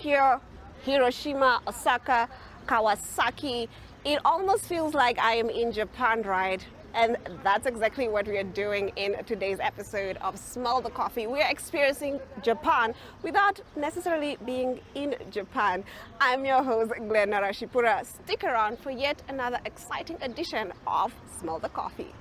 Tokyo, Hiroshima, Osaka, Kawasaki. It almost feels like I am in Japan, right? And that's exactly what we are doing in today's episode of Smell the Coffee. We are experiencing Japan without necessarily being in Japan. I'm your host, Glenn Narashipura. Stick around for yet another exciting edition of Smell the Coffee.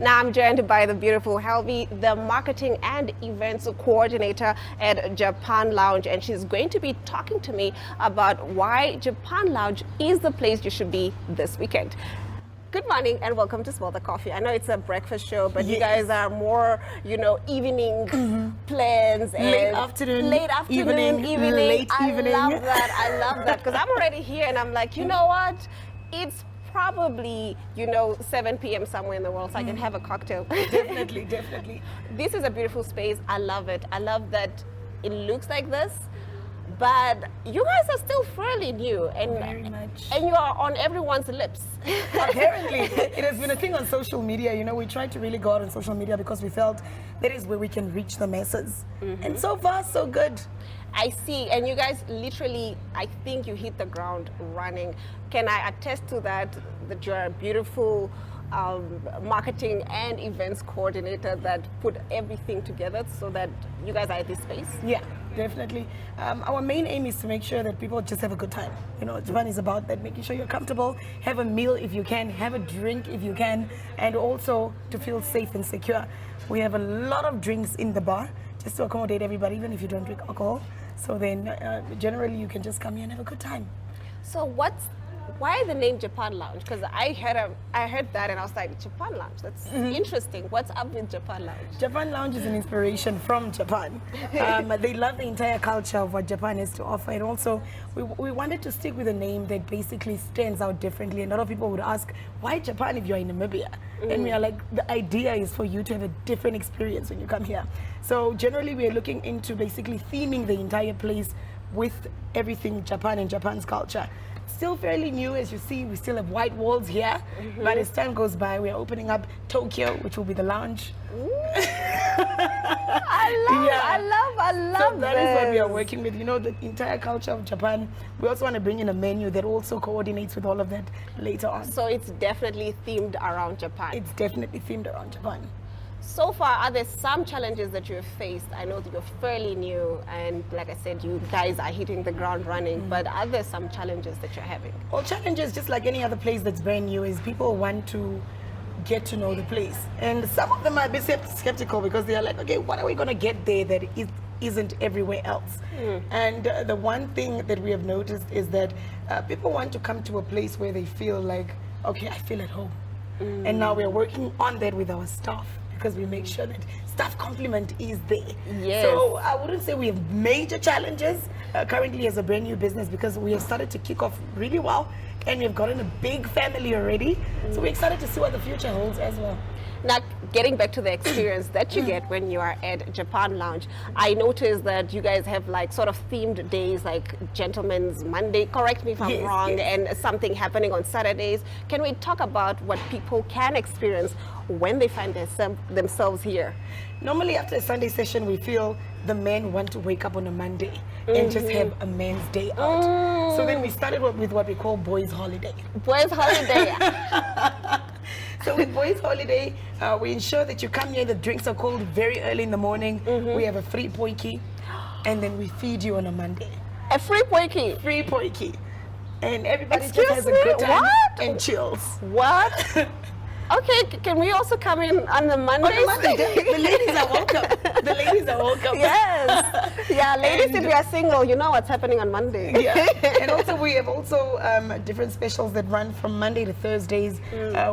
Now I'm joined by the beautiful Helvi, the marketing and events coordinator at Japan Lounge, and she's going to be talking to me about why Japan Lounge is the place you should be this weekend. Good morning and welcome to Smell the Coffee. I know it's a breakfast show, but you guys are more, evening plans and late afternoon, evening. Late evening. I love that because I'm already here and I'm like, you know what? It's probably 7 p.m. somewhere in the world, so I can have a cocktail. Definitely. This is a beautiful space. I love it. I love that it looks like this, but you guys are still fairly new and very much, and you are on everyone's lips. Apparently it has been a thing on social media. We tried to really go out on social media because we felt that is where we can reach the masses, and so far so good. I see, and you guys literally, I think you hit the ground running. Can I attest to that you're a beautiful marketing and events coordinator that put everything together so that you guys are at this space? Yeah, definitely. Our main aim is to make sure that people just have a good time. Japan is about that, making sure you're comfortable, have a meal if you can, have a drink if you can, and also to feel safe and secure. We have a lot of drinks in the bar just to accommodate everybody, even if you don't drink alcohol. So then generally you can just come here and have a good time. So why the name Japan Lounge? Because I heard that and I was like, Japan Lounge, that's interesting. What's up with Japan Lounge? Japan Lounge is an inspiration from Japan. They love the entire culture of what Japan has to offer, and also we wanted to stick with a name that basically stands out differently. And a lot of people would ask, why Japan if you're in Namibia? And we are like, the idea is for you to have a different experience when you come here. So generally we are looking into basically theming the entire place with everything Japan and Japan's culture. Still fairly new, as you see. We still have white walls here, but as time goes by, we are opening up Tokyo, which will be the lounge. I love so that is what we are working with. The entire culture of Japan. We also want to bring in a menu that also coordinates with all of that later on. So it's definitely themed around Japan. It's definitely themed around Japan. So far, are there some challenges that you have faced? I know that you're fairly new, and like I said, you guys are hitting the ground running, but are there some challenges that you're having? Well, challenges, just like any other place that's brand new, is people want to get to know the place. And some of them are a bit skeptical because they are like, okay, what are we going to get there that isn't everywhere else? And the one thing that we have noticed is that people want to come to a place where they feel like, okay, I feel at home. And now we're working on that with our staff, because we make sure that staff complement is there. Yes. So I wouldn't say we have major challenges currently as a brand new business, because we have started to kick off really well and we've gotten a big family already. So we're excited to see what the future holds as well. Now, getting back to the experience that you get when you are at Japan Lounge, I noticed that you guys have like sort of themed days, like Gentleman's Monday, correct me if I'm wrong, and something happening on Saturdays. Can we talk about what people can experience when they find themselves here? Normally after a Sunday session, we feel the men want to wake up on a Monday and just have a man's day out. So then we started with what we call Boys Holiday. Boys Holiday. So with Boys Holiday, we ensure that you come here, the drinks are cold very early in the morning. We have a free poiki, and then we feed you on a Monday. A free poiki? Free poiki. And everybody just has a good time and chills. What? Okay, can we also come in on the Mondays? On the Monday, the ladies are welcome. The ladies are welcome. Yes. Yeah, ladies, And- if you are single, you know what's happening on Monday. Yeah, and also we have different specials that run from Monday to Thursdays,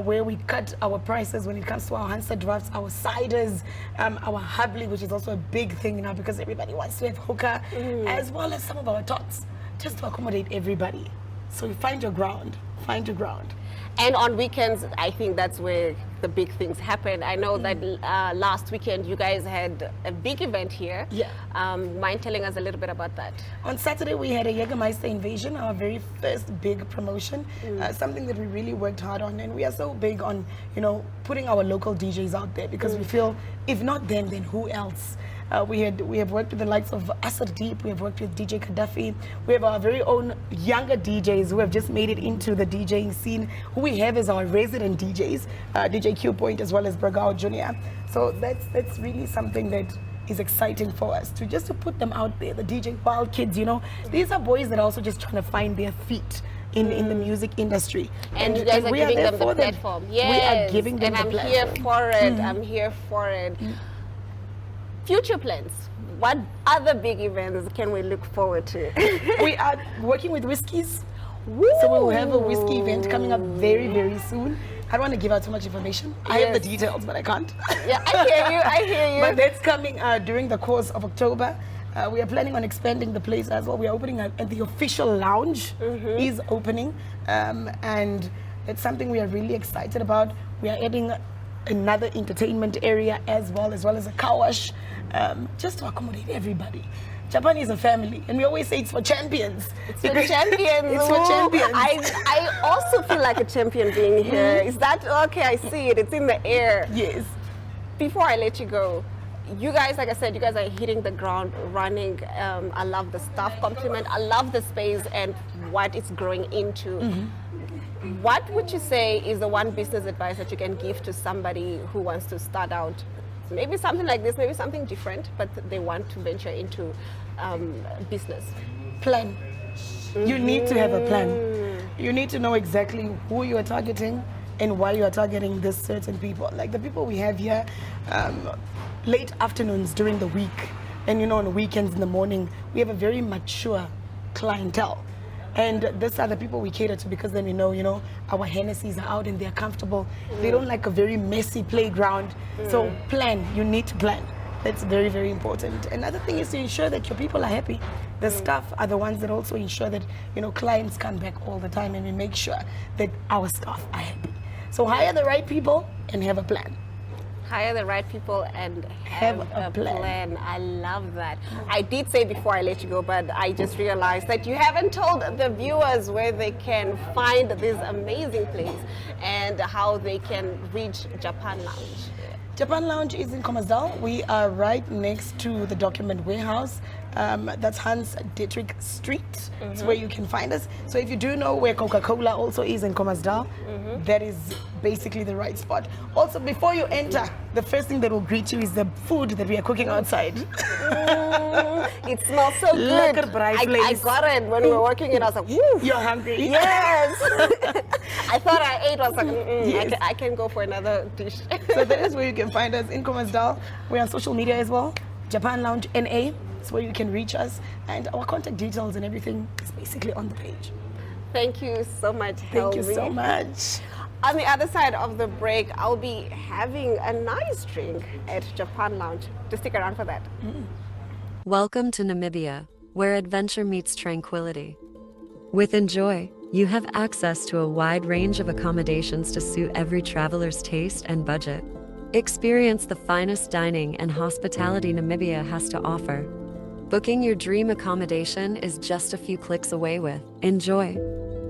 where we cut our prices when it comes to our Hansa drafts, our ciders, our Hubley, which is also a big thing now because everybody wants to have hookah, as well as some of our tots, just to accommodate everybody. So you find your ground. Find your ground. And on weekends, I think that's where the big things happen. I know that last weekend you guys had a big event here. Yeah. Mind telling us a little bit about that? On Saturday, we had a Jägermeister Invasion, our very first big promotion, something that we really worked hard on. And we are so big on, putting our local DJs out there because we feel, if not them, then who else? We have worked with the likes of Asad Deep, we have worked with DJ Gaddafi, we have our very own younger DJs who have just made it into the DJing scene, who we have as our resident DJs, DJ Q Point as well as Bragao Jr. So that's really something that is exciting for us to put them out there, the DJ Wild Kids, These are boys that are also just trying to find their feet in the music industry. And you guys are giving them the platform. Yes. We are giving them the platform. And I'm here for it. I'm here for it. Future plans. What other big events can we look forward to? We are working with whiskeys. So we'll have a whiskey event coming up very, very soon. I don't want to give out too much information. I have the details, but I can't. Yeah, I hear you. But that's coming during the course of October. We are planning on expanding the place as well. We are opening the official lounge is opening. And it's something we are really excited about. We are adding another entertainment area as well as a car wash, just to accommodate everybody. Japan is a family, and we always say it's for champions. It's for champions. It's for champions. I also feel like a champion being here. Is that okay? I see it. It's in the air. Yes. Before I let you go, you guys, like I said, you guys are hitting the ground running. I love the staff compliment. I love the space and what it's growing into. What would you say is the one business advice that you can give to somebody who wants to start out? Maybe something like this, maybe something different, but they want to venture into business. Plan. You need to have a plan. You need to know exactly who you are targeting and why you are targeting this certain people. Like the people we have here, late afternoons during the week, and on the weekends in the morning, we have a very mature clientele. And these are the people we cater to because then we know, our Hennessy's are out and they're comfortable. They don't like a very messy playground. So plan, you need to plan. That's very, very important. Another thing is to ensure that your people are happy. The staff are the ones that also ensure that, clients come back all the time and we make sure that our staff are happy. So hire the right people and have a plan. Hire the right people and have a plan. I love that. I did say before I let you go, but I just realized that you haven't told the viewers where they can find this amazing place and how they can reach Japan Lounge. Japan Lounge is in Kommersdal. We are right next to the document warehouse. That's Hans Dietrich Street. It's where you can find us. So if you do know where Coca-Cola also is in Kommersdal, that is basically the right spot. Also, before you enter, the first thing that will greet you is the food that we are cooking outside. It smells so good. I got it when we were working and I was like, woo. You're hungry? Yes. I thought I ate. I was like, yes. I can go for another dish. So that is where you can find us in Kommersdal. We're on social media as well. Japan Lounge NA. It's where you can reach us. And our contact details and everything is basically on the page. Thank you so much, Thank you Helmi. so much. On the other side of the break, I'll be having a nice drink at Japan Lounge. Just stick around for that. Welcome to Namibia, where adventure meets tranquility. With Enjoy, you have access to a wide range of accommodations to suit every traveler's taste and budget. Experience the finest dining and hospitality Namibia has to offer. Booking your dream accommodation is just a few clicks away with Enjoy.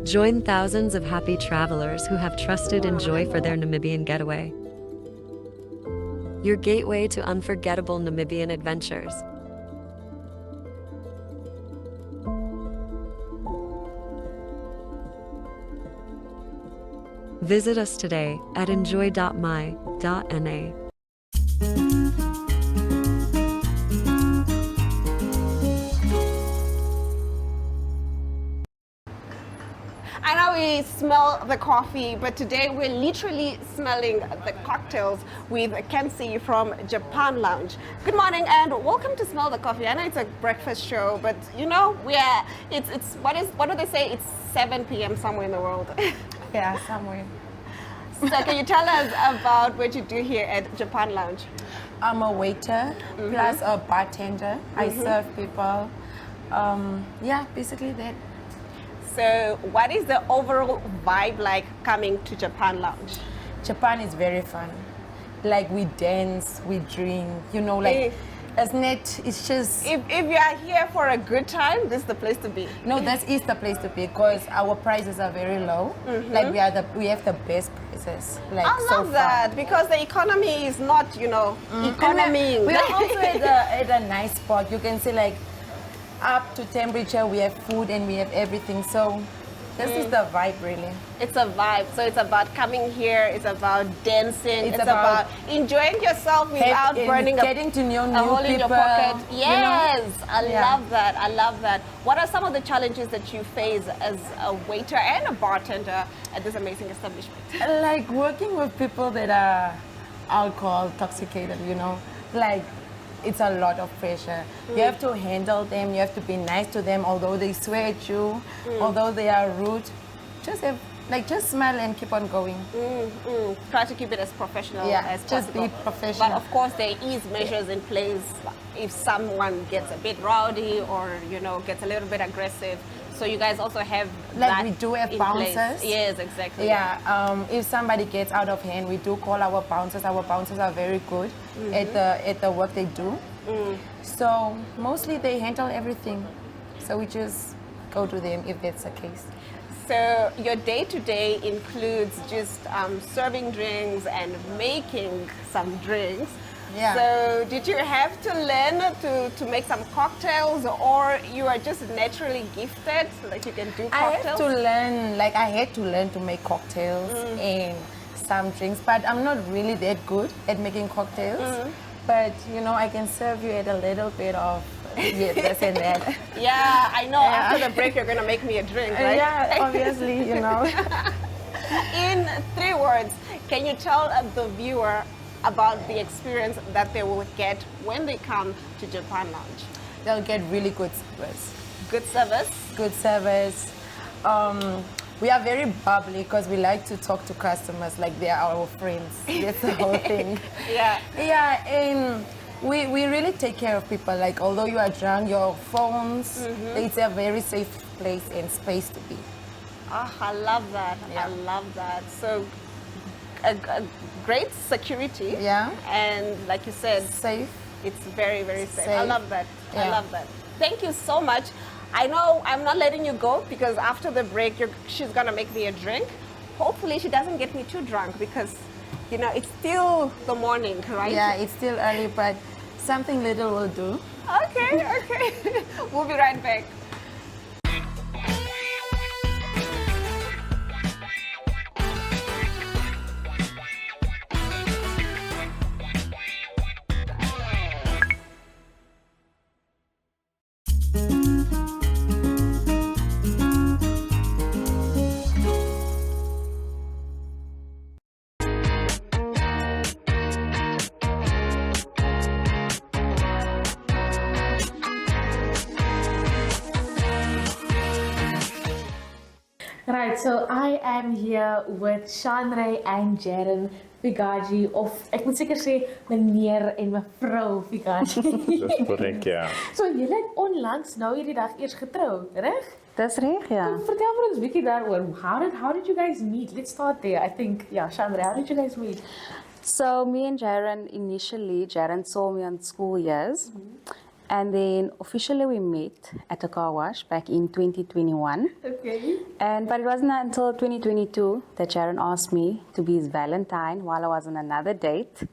Join thousands of happy travelers who have trusted Enjoy for their Namibian getaway. Your gateway to unforgettable Namibian adventures. Visit us today at enjoy.my.na. I know usually smell the coffee, but today we're literally smelling the cocktails with Kenzie from Japan Lounge. Good morning and welcome to Smell the Coffee. I know it's a breakfast show, but you know, what do they say? It's 7 p.m. somewhere in the world. Yeah, somewhere. So can you tell us about what you do here at Japan Lounge? I'm a waiter plus a bartender. I serve people. Yeah, basically that. So what is the overall vibe like coming to Japan Lounge? Japan is very fun. Like we dance, we drink, you know, like isn't it? It's just If you are here for a good time, this is the place to be. no, that is the place to be because our prices are very low. Like we have the best prices. Like I so love far. that because the economy is not, economy. And we are also at a nice spot. You can see like up to temperature, we have food and we have everything. So this is the vibe really. It's a vibe. So it's about coming here. It's about dancing. It's It's about enjoying yourself without burning getting to know a new hole in your people, pocket. you know? Yes, I Yeah. love that. I love that. What are some of the challenges that you face as a waiter and a bartender at this amazing establishment? Like working with people that are alcohol intoxicated, you know, like it's a lot of pressure. You have to handle them, you have to be nice to them, although they swear at you, although they are rude. Just smile and keep on going. Try to keep it as professional Yeah, as just possible. be professional. But of course, there is measures in place if someone gets a bit rowdy or gets a little bit aggressive. So you guys also have Like that we do have in place. bouncers. Yes, exactly. Yeah, if somebody gets out of hand, we do call our bouncers. Our bouncers are very good at the work they do. So mostly they handle everything. So we just go to them if that's the case. So your day-to-day includes just serving drinks and making some drinks. Yeah. So did you have to learn to make some cocktails, or you are just naturally gifted, like you can do cocktails? I had to learn to make cocktails and some drinks, but I'm not really that good at making cocktails. But I can serve you at a little bit of this and that. Yeah, I know. After the break, you're gonna make me a drink, right? Yeah, obviously, In 3 words, can you tell the viewer about the experience that they will get when they come to Japan Lounge? They'll get really good service. Good service. Good service. We are very bubbly because we like to talk to customers like they are our friends. That's the whole thing. Yeah. Yeah, and we really take care of people. Like, although you are drunk, your phones, it's a very safe place and space to be. Oh, I love that. Yeah. I love that. So, a great security. Yeah. And like you said, Safe. it's very, very safe. I Safe. love that. I Yeah. love that. Thank you so much. I know I'm not letting you go because after the break, she's gonna make me a drink. Hopefully, she doesn't get me too drunk because, it's still the morning, right? Yeah, it's still early, but something little will do. Okay. We'll be right back. Right, so I am here with Shanray and Jaren Figaji, of ek moet seker sê meneer en mevrou Figaji. Dis korrek, ja. So julle het onlangs nou hierdie dag eers getrou, reg? Dis reg, ja. Vertel vir ons 'n bietjie daaroor. How did you guys meet? Let's start there. I think, yeah, Shanray, how did you guys meet? So me and Jaren, initially, Jaren saw me on school years. And then officially we met at a car wash back in 2021. Okay. But it wasn't until 2022 that Jaren asked me to be his Valentine while I was on another date.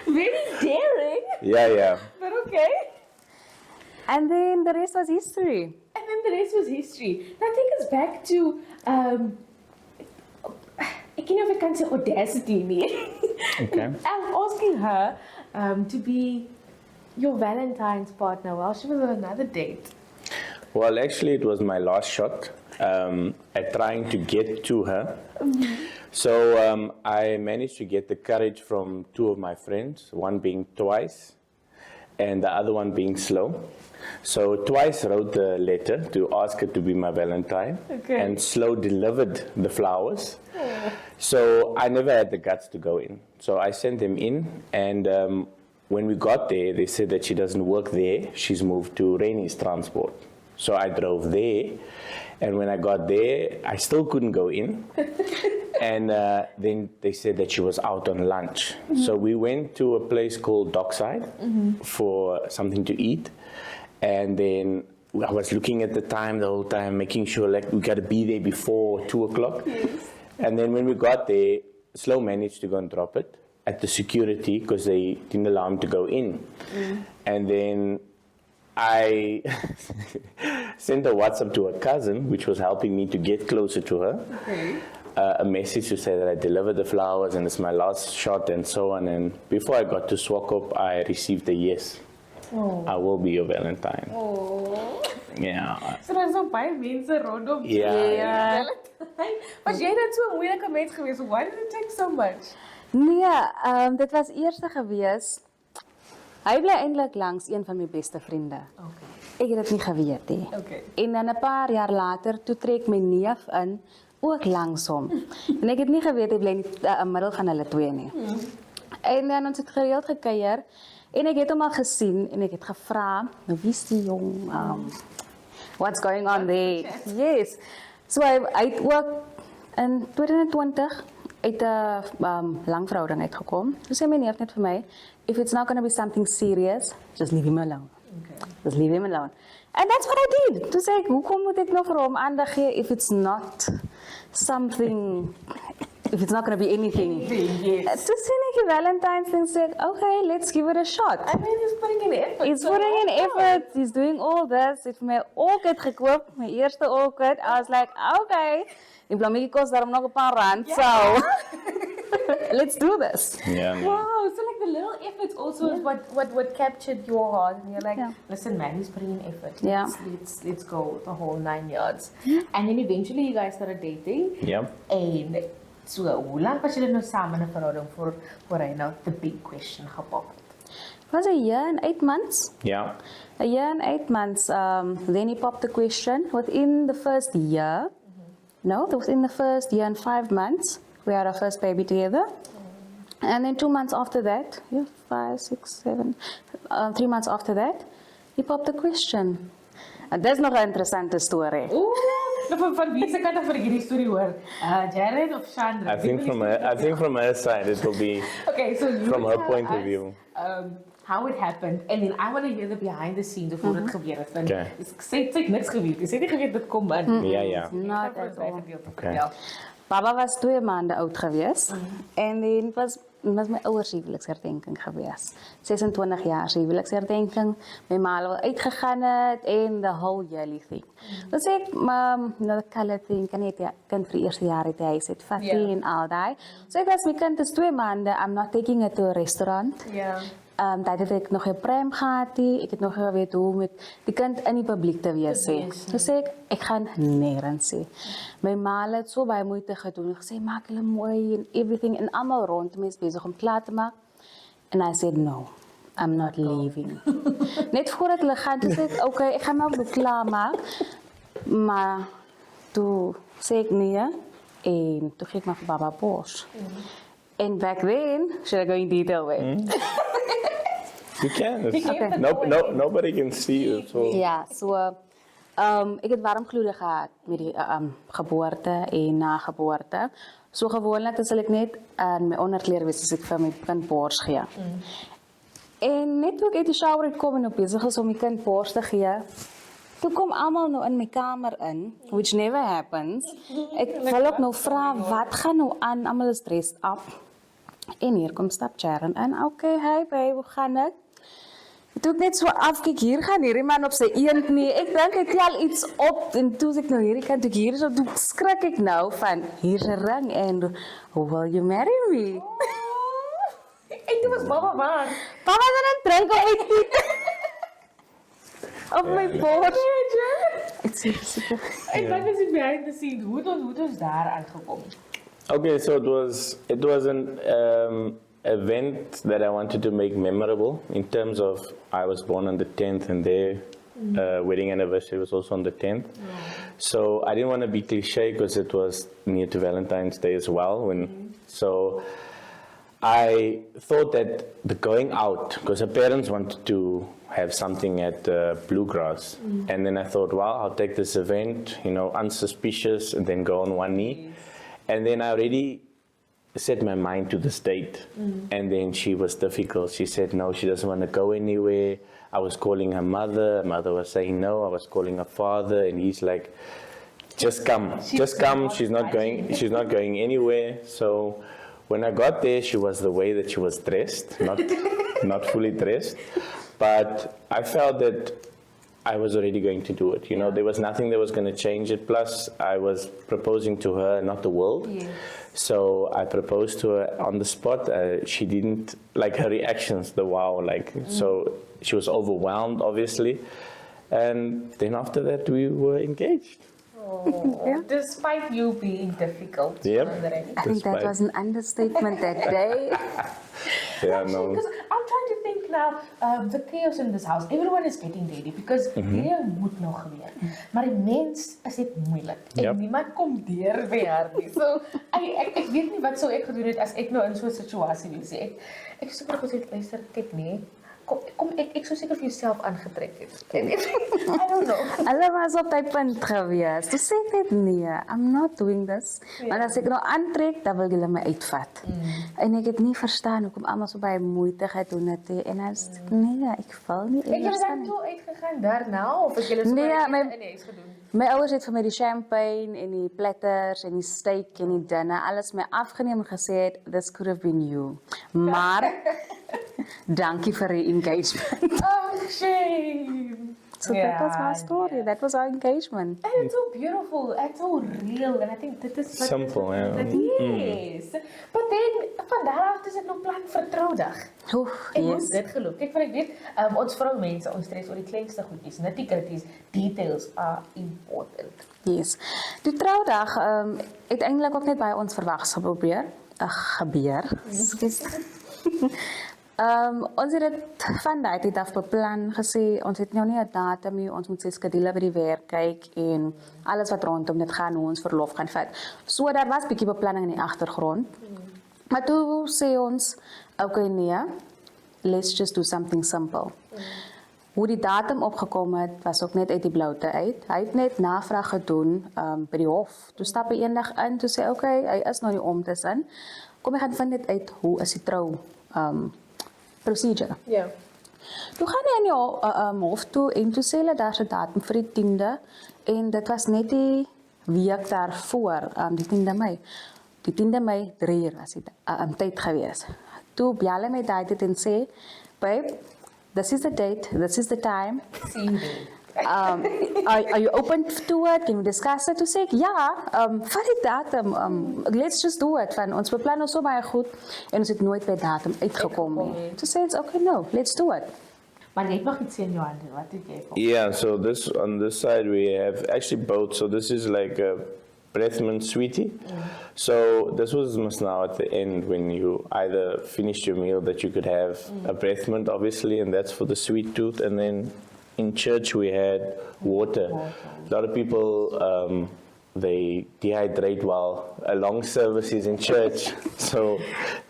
Very daring, Ja. but okay. And then the rest was history. And then the rest was history. Now take us back to, ek weet nie of ek kan sê audacity nie. Okay. I'm asking her to be your Valentine's partner while she was on another date. Well, actually, it was my last shot at trying to get to her. So I managed to get the courage from two of my friends, one being Twice and the other one being Slow. So Twice wrote the letter to ask her to be my Valentine, and Slow delivered the flowers. So I never had the guts to go in. So I sent them in, and when we got there, they said that she doesn't work there. She's moved to Rainey's Transport. So I drove there, and when I got there, I still couldn't go in. And then they said that she was out on lunch. So we went to a place called Dockside for something to eat. And then I was looking at the time the whole time, making sure like we got to be there before 2 o'clock. And then when we got there, Slow managed to go and drop it at the security because they didn't allow him to go in. And then I sent a WhatsApp to a cousin, which was helping me to get closer to her. A message to say that I delivered the flowers and it's my last shot and so on. And before I got to Swakop, I received a yes. I will be your Valentine. Yeah. So daar's so baie mense rondom Ja. Was jy net so 'n moeilike mens geweest? Why did it take so much? Nee, dit was eerste gewees. Hy bly eintlik langs een van my beste vriende. Ek het dit nie geweet nie. En dan 'n paar jaar later, toe trek my neef in, ook langs hom. En ek het nie geweet hy bly in middel van hulle twee nie. En dan ons het gereeld gekuier en ek het hom al gesien en ek het gevra, nou wie is die jong? What's going on there? Yes. So hy het ook in 2020 uit 'n lang verhouding uitgekom. Toe sê my neef net vir my, if it's not going to be something serious, just leave him alone. Just leave him alone. And that's what I did. Toe sê ek, hoekom moet ek nog vir hom aandag gee if it's not something, if it's not going to be anything. Toe sien ek die Valentine's thing, sê ek, okay, let's give it a shot. I mean, he's putting in effort. He's putting in effort. He's doing all this. Het vir my orchid gekoop, my eerste orchid. I was like, okay, die blommetjie kos daarom nog 'n paar rand, so let's do this. Yeah. Wow, so like the little efforts also is what captured your heart, and you're like, listen, man, he's putting in effort. Yeah. Let's go the whole 9 yards. And then eventually you guys started dating. Yep. En so, hoe lang was julle nou saam in 'n verhouding voor hy nou the big question gepop het? It was a year and 8 months. Yeah. A year and 8 months. Then he popped the question. Within the first year, within the first year and 5 months, we had our first baby together. And then 2 months after that, 5, 6, 7, 3 months after that, he popped the question. And that's nog 'n interessante storie. Ooh, nou van wie se kant af vir hierdie storie hoor? Jared of Chandra? I think from her side it will be Okay, so you from her tell point of us, view. How it happened, and then I want to hear the behind the scenes of hoe dit gebeur het. Want Okay. Sy het niks geweet. Sy het nie geweet dit kom in. Ja. Not at all. Okay. Baba was 2 maande oud geweest. En dan was my ouers huweliksherdenking geweest. 26 jaar huweliksherdenking. My ma het al uitgegaan het en the whole jelly thing. Dus ek, the color thing, kan nie kind vir die eerste jaar het hy het fatty en al daai. So ek was my kind is 2 maande, I'm not taking it to a restaurant. Dat het ek nog 'n prem gehad, ek het nog geweet hoe met die kind in die publiek te wees sê. So sê ek gaan nêrens sê. My ma het so baie moeite gedoen en gesê maak hulle mooi en everything en almal rondom is besig om klaar te maak. And I said no, I'm not leaving. Net voordat hulle gaan, toe sê ek okay, ek gaan maar ook klaar maak. Maar toe sê ek nee en toe gee ek maar vir baba bos. And back then, should I go in detail with? You can. Nobody can see you. So. Ja, so ek het warm gloede gehad met die geboorte en na geboorte. So gewoonlik sal ek net in my onderklere wees as ek vir my kind bors gee. En net toe ek uit die shower uitkom en op besig is om my kind bors te gee, toe kom almal nou in my kamer in, which never happens. Ek wil ook nou vra wat gaan nou aan, almal is dressed up. En hier kom stap Sharon in. Okay, hi babe, hoe gaan dit? Toe ek net so afkyk, hier gaan hierdie man op sy een knie. Ek dink hy tel iets op en toe ek nou hierdie kant toe hier is, toe skrik ek nou van hier's 'n ring en will you marry me? En toe was baba waar? Baba het dan drink op my tiet. Op my bors. En wat was die behind the scenes? Hoe het ons daar aangekomen? Okay, so it was an event that I wanted to make memorable in terms of I was born on the 10th and their wedding anniversary was also on the 10th. So I didn't want to be cliche because it was near to Valentine's Day as well. So I thought that the going out, because her parents wanted to have something at Bluegrass, and then I thought, well, I'll take this event, unsuspicious, and then go on one knee. And then I already set my mind to this date. And then she was difficult. She said, no, she doesn't want to go anywhere. I was calling her mother. Her mother was saying no. I was calling her father. And he's like, just come. Just come. She's not going anywhere. So when I got there, she was the way that she was dressed, not fully dressed. But I felt that I was already going to do it. There was nothing that was going to change it. Plus, I was proposing to her, not the world. Yes. So I proposed to her on the spot. She didn't like her reactions, the wow, so she was overwhelmed, obviously. And then after that, we were engaged. Oh, yeah. Despite you being difficult. Yep. I think that was an understatement that day. Yeah, no. Because I'm trying to think now, the chaos in this house, everyone is getting ready because hierdie moet nog gebeur. Maar die mens is dit moeilik. En niemand kom deur by haar nie. So, ek weet nie wat sou ek gedoen het as ek nou in so 'n situasie was. Ek sou seker gesê luister, kyk nee. Kom ek sou seker vir jouself aangetrek het. I don't know. Hulle was op die punt gewees. Toe sê ek net nee, I'm not doing this. Maar as ek nou aantrek, dan wil hulle my uitvat. En ek het nie verstaan hoekom almal so baie moeite gedoen het en as nee, ek val nie. Het jy dan toe uitgegaan daarna of het jy so in die huis gedoen? My ouers het vir my die champagne en die platters en die steak en die dinner alles my afgeneem en gesê het this could have been you. Maar dankie vir die engagement. Oh, shame. So that was my story. Yeah. That was our engagement. And it's so beautiful. It's so real. And I think that is simple. Yes. But then van daaraf is dit nog plan vir troudag. En hoe het dit geloop? Kijk, wat ek weet, ons vroumense, ons stres oor die kleinste goedjies, nitty-gritties, details are important. Yes. Die troudag het eintlik ook net by ons verwags gebeur. Ons het dit van daai tyd af beplan gesê, ons het nou nie 'n datum nie, ons moet sy skedule by die werk kyk en alles wat rondom dit gaan, hoe ons verlof gaan vat. So daar was 'n bietjie beplanning in die agtergrond. Maar toe sê ons, okay nee, let's just do something simple. Hoe die datum opgekom het, was ook net uit die bloute uit. Hy het net navraag gedoen by die hof. Toe stap hy eendag in, toe sê okay, hy is nou nie om tussen. Kom ek gaan vind dit uit, hoe is die trou procedure. Ja. Toe gaan hy in die hof toe en toe sê hulle daar's 'n datum vir die 10de en dit was net die week daarvoor, die 10de Mei. Die 10de Mei 3 uur was dit tyd gewees. Toe bel hy my daai tyd en sê, babe, this is the date, this is the time. Are you open to it? Can we discuss it? Toe sê ek, ja, vir die datum, let's just do it. Van ons beplan ons so baie goed en ons het nooit by datum uitgekom nie. Toe sê it's okay, no, let's do it. Maar jy het nog iets in jou hande, wat het jy vir? Yeah, so on this side we have actually both. So this is like a breathman sweetie. So this was just now at the end when you either finished your meal that you could have a breathman, obviously, and that's for the sweet tooth. And then in church we had water. A lot of people they dehydrate while a long service is in church. So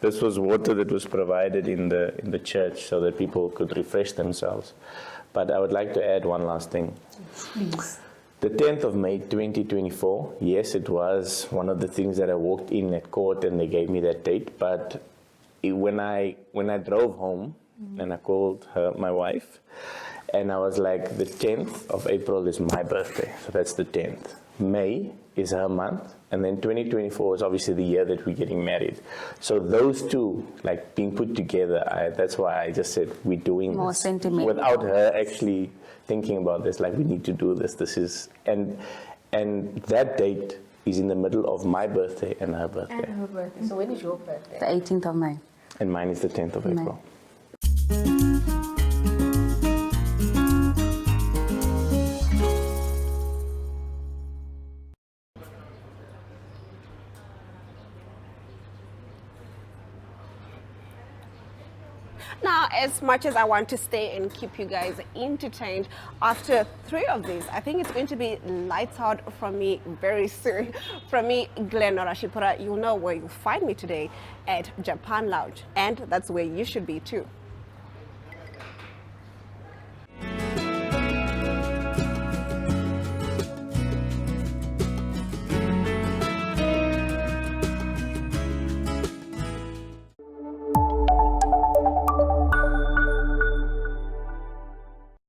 this was water that was provided in the church so that people could refresh themselves. But I would like to add one last thing. Please. The 10th of May 2024, yes, it was one of the things that I walked in at court and they gave me that date. But when I drove home and I called her, my wife, and I was like, the 10th of April is my birthday, so that's the 10th. May is her month, and then 2024 is obviously the year that we're getting married. So those two, like being put together, that's why I just said we're doing more this sentiment without her actually thinking about this. Like we need to do this. This is and that date is in the middle of my birthday and her birthday. And her birthday. So when is your birthday? The 18th of May. And mine is the 10th of April. Now, as much as I want to stay and keep you guys entertained, after 3 of these, I think it's going to be lights out from me very soon. From me, Glenn Orashipura, you'll know where you'll find me today at Japan Lounge, and that's where you should be too.